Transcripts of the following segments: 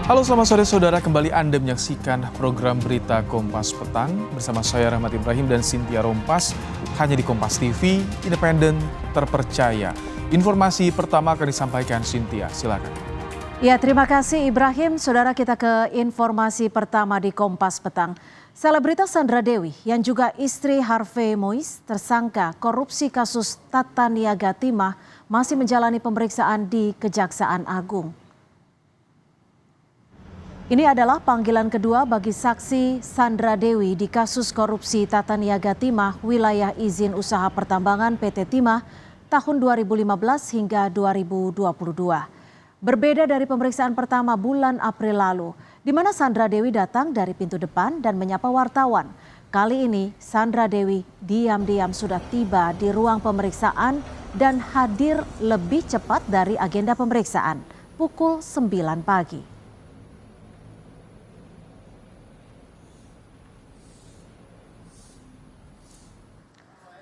Halo, selamat sore saudara, kembali Anda menyaksikan program Berita Kompas Petang bersama saya Rahmat Ibrahim dan Cynthia Rompas, hanya di Kompas TV, independen, terpercaya. Informasi pertama akan disampaikan Cynthia, silakan. Ya, terima kasih Ibrahim. Saudara, kita ke informasi pertama di Kompas Petang. Selebritas Sandra Dewi yang juga istri Harvey Mois tersangka korupsi kasus Tata Niaga Timah masih menjalani pemeriksaan di Kejaksaan Agung. Ini adalah panggilan kedua bagi saksi Sandra Dewi di kasus korupsi Tata Niaga Timah wilayah izin usaha pertambangan PT Timah tahun 2015 hingga 2022. Berbeda dari pemeriksaan pertama bulan April lalu, di mana Sandra Dewi datang dari pintu depan dan menyapa wartawan. Kali ini Sandra Dewi diam-diam sudah tiba di ruang pemeriksaan dan hadir lebih cepat dari agenda pemeriksaan, pukul 9 pagi.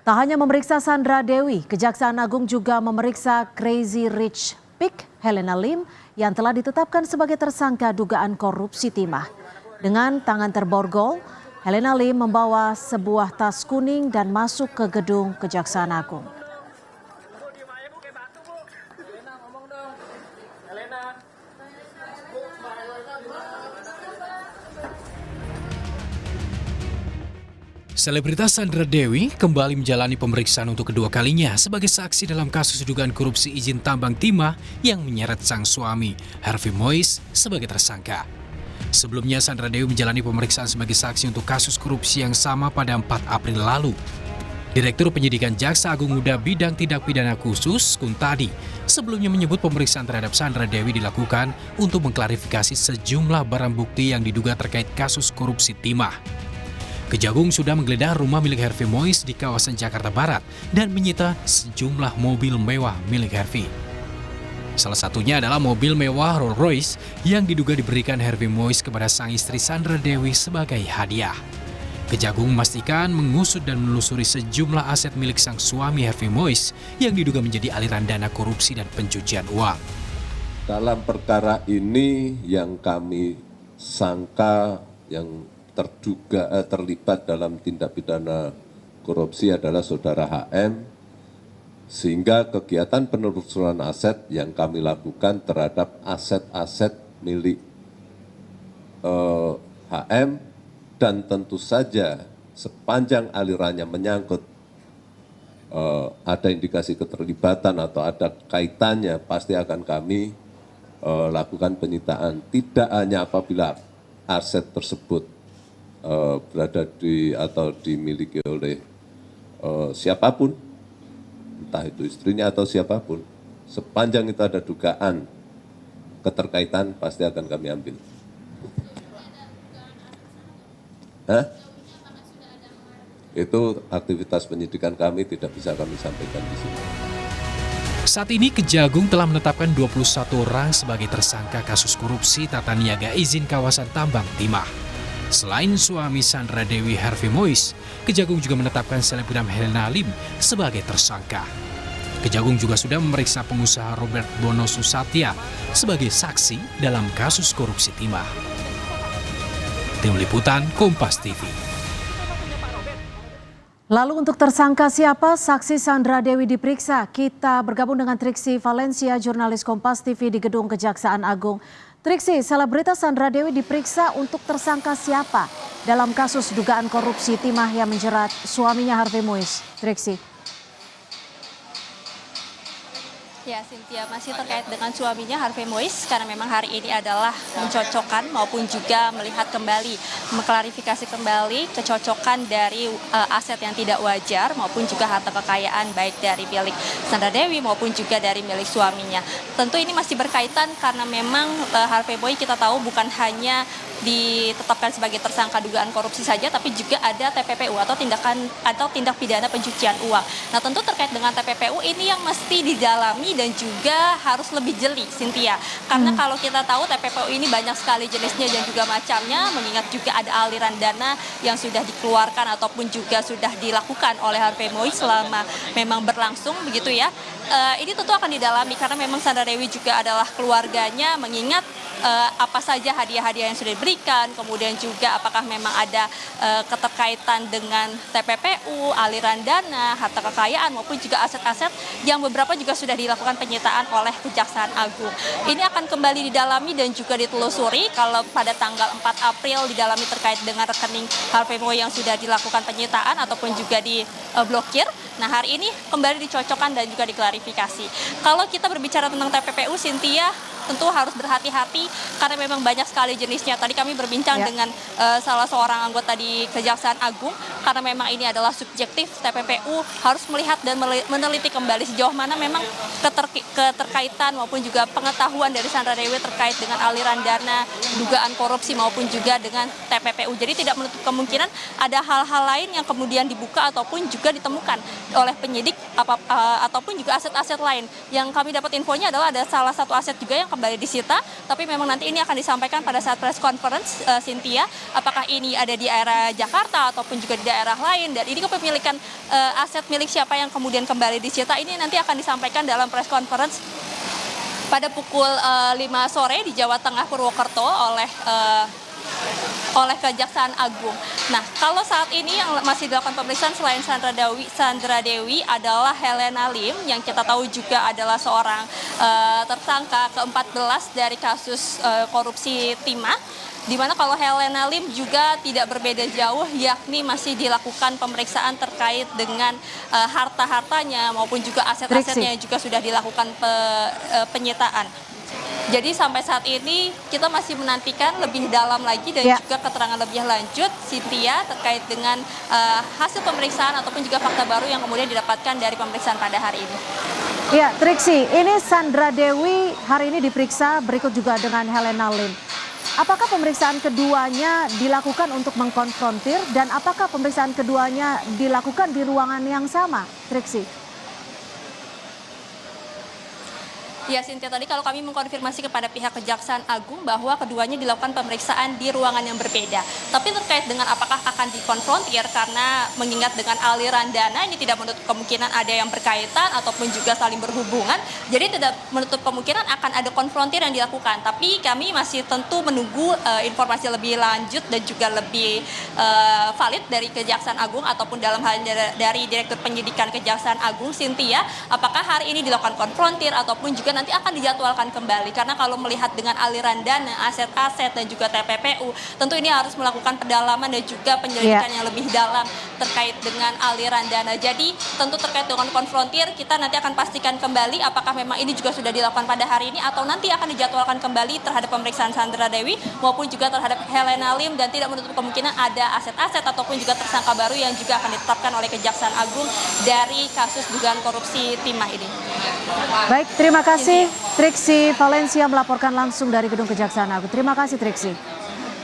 Tak hanya memeriksa Sandra Dewi, Kejaksaan Agung juga memeriksa Crazy Rich Pig Helena Lim yang telah ditetapkan sebagai tersangka dugaan korupsi timah. Dengan tangan terborgol, Helena Lim membawa sebuah tas kuning dan masuk ke gedung Kejaksaan Agung. Selebritas Sandra Dewi kembali menjalani pemeriksaan untuk kedua kalinya sebagai saksi dalam kasus dugaan korupsi izin tambang timah yang menyeret sang suami, Harvey Mois, sebagai tersangka. Sebelumnya Sandra Dewi menjalani pemeriksaan sebagai saksi untuk kasus korupsi yang sama pada 4 April lalu. Direktur Penyidikan Jaksa Agung Muda Bidang Tindak Pidana Khusus, Kuntadi, sebelumnya menyebut pemeriksaan terhadap Sandra Dewi dilakukan untuk mengklarifikasi sejumlah barang bukti yang diduga terkait kasus korupsi timah. Kejagung sudah menggeledah rumah milik Harvey Mois di kawasan Jakarta Barat dan menyita sejumlah mobil mewah milik Harvey. Salah satunya adalah mobil mewah Rolls Royce yang diduga diberikan Harvey Mois kepada sang istri Sandra Dewi sebagai hadiah. Kejagung memastikan mengusut dan menelusuri sejumlah aset milik sang suami Harvey Mois yang diduga menjadi aliran dana korupsi dan pencucian uang. Dalam perkara ini yang kami sangka yang terlibat dalam tindak pidana korupsi adalah saudara HM, sehingga kegiatan penelusuran aset yang kami lakukan terhadap aset-aset milik HM dan tentu saja sepanjang alirannya menyangkut ada indikasi keterlibatan atau ada kaitannya pasti akan kami lakukan penyitaan, tidak hanya apabila aset tersebut berada di atau dimiliki oleh siapapun, entah itu istrinya atau siapapun, sepanjang itu ada dugaan keterkaitan pasti akan kami ambil. Itu aktivitas penyidikan kami, tidak bisa kami sampaikan di sini. Saat ini Kejagung telah menetapkan 21 orang sebagai tersangka kasus korupsi tata niaga izin kawasan tambang timah. Selain suami Sandra Dewi Harvey Mois, Kejagung juga menetapkan selebgram Helena Lim sebagai tersangka. Kejagung juga sudah memeriksa pengusaha Robert Bono Susatya sebagai saksi dalam kasus korupsi timah. Tim Liputan Kompas TV. Lalu untuk tersangka siapa saksi Sandra Dewi diperiksa? Kita bergabung dengan Triksi Valencia, jurnalis Kompas TV di Gedung Kejaksaan Agung. Triksi, selebritas Sandra Dewi diperiksa untuk tersangka siapa dalam kasus dugaan korupsi timah yang menjerat suaminya Harvey Mois? Triksi. Ya, Cynthia, masih terkait dengan suaminya Harvey Mois karena memang hari ini adalah mencocokkan maupun juga melihat kembali, mengklarifikasi kembali kecocokan dari aset yang tidak wajar maupun juga harta kekayaan baik dari milik Sandra Dewi maupun juga dari milik suaminya. Tentu ini masih berkaitan karena memang Harvey Mois kita tahu bukan hanya ditetapkan sebagai tersangka dugaan korupsi saja, tapi juga ada TPPU atau tindak pidana pencucian uang. Nah, tentu terkait dengan TPPU ini yang mesti didalami dan juga harus lebih jeli, Cynthia. Karena kalau kita tahu TPPU ini banyak sekali jenisnya dan juga macamnya, mengingat juga ada aliran dana yang sudah dikeluarkan ataupun juga sudah dilakukan oleh Harvey Mois selama memang berlangsung begitu ya. ini tentu akan didalami karena memang Sandra Dewi juga adalah keluarganya, mengingat apa saja hadiah-hadiah yang sudah diberikan, kemudian juga apakah memang ada keterkaitan dengan TPPU, aliran dana, harta kekayaan maupun juga aset-aset yang beberapa juga sudah dilakukan penyitaan oleh Kejaksaan Agung. Ini akan kembali didalami dan juga ditelusuri kalau pada tanggal 4 April didalami terkait dengan rekening Harvey Mois yang sudah dilakukan penyitaan ataupun juga diblokir. Nah, hari ini kembali dicocokkan dan juga diklarifikasi. Kalau kita berbicara tentang TPPU, Cynthia, tentu harus berhati-hati karena memang banyak sekali jenisnya. Tadi kami berbincang dengan salah seorang anggota di Kejaksaan Agung karena memang ini adalah subjektif. TPPU harus melihat dan meneliti kembali sejauh mana memang keterkaitan maupun juga pengetahuan dari Sandra Dewi terkait dengan aliran dana, dugaan korupsi maupun juga dengan TPPU. Jadi tidak menutup kemungkinan ada hal-hal lain yang kemudian dibuka ataupun juga ditemukan oleh penyidik ataupun juga aset-aset lain. Yang kami dapat infonya adalah ada salah satu aset juga yang kembali disita, tapi memang nanti ini akan disampaikan pada saat press conference, Cynthia, apakah ini ada di daerah Jakarta ataupun juga di daerah lain, dan ini kepemilikan aset milik siapa yang kemudian kembali disita, ini nanti akan disampaikan dalam press conference pada pukul 5 sore di Jawa Tengah Purwokerto oleh Kejaksaan Agung. Nah, kalau saat ini yang masih dilakukan pemeriksaan selain Sandra Dewi adalah Helena Lim, yang kita tahu juga adalah seorang tersangka ke-14 dari kasus korupsi timah. Di mana kalau Helena Lim juga tidak berbeda jauh, yakni masih dilakukan pemeriksaan terkait dengan harta-hartanya maupun juga aset-asetnya yang juga sudah dilakukan penyitaan. Jadi sampai saat ini kita masih menantikan lebih dalam lagi dan juga keterangan lebih lanjut, Cynthia, terkait dengan hasil pemeriksaan ataupun juga fakta baru yang kemudian didapatkan dari pemeriksaan pada hari ini. Ya, Triksi, ini Sandra Dewi hari ini diperiksa, berikut juga dengan Helena Lim. Apakah pemeriksaan keduanya dilakukan untuk mengkonfrontir dan apakah pemeriksaan keduanya dilakukan di ruangan yang sama, Triksi? Ya, Cynthia, tadi kalau kami mengkonfirmasi kepada pihak Kejaksaan Agung bahwa keduanya dilakukan pemeriksaan di ruangan yang berbeda. Tapi terkait dengan apakah akan dikonfrontir karena mengingat dengan aliran dana ini tidak menutup kemungkinan ada yang berkaitan ataupun juga saling berhubungan. Jadi tidak menutup kemungkinan akan ada konfrontir yang dilakukan. Tapi kami masih tentu menunggu informasi lebih lanjut dan juga lebih valid dari Kejaksaan Agung ataupun dalam hal dari Direktur Penyidikan Kejaksaan Agung, Cynthia, apakah hari ini dilakukan konfrontir ataupun juga nanti akan dijadwalkan kembali, karena kalau melihat dengan aliran dana, aset-aset dan juga TPPU, tentu ini harus melakukan pendalaman dan juga penyelidikan yang lebih dalam terkait dengan aliran dana. Jadi tentu terkait dengan konfrontir kita nanti akan pastikan kembali apakah memang ini juga sudah dilakukan pada hari ini atau nanti akan dijadwalkan kembali terhadap pemeriksaan Sandra Dewi maupun juga terhadap Helena Lim, dan tidak menutup kemungkinan ada aset-aset ataupun juga tersangka baru yang juga akan ditetapkan oleh Kejaksaan Agung dari kasus dugaan korupsi timah ini. Baik, terima kasih Triksi Valencia melaporkan langsung dari Gedung Kejaksaan Agung. Terima kasih Triksi.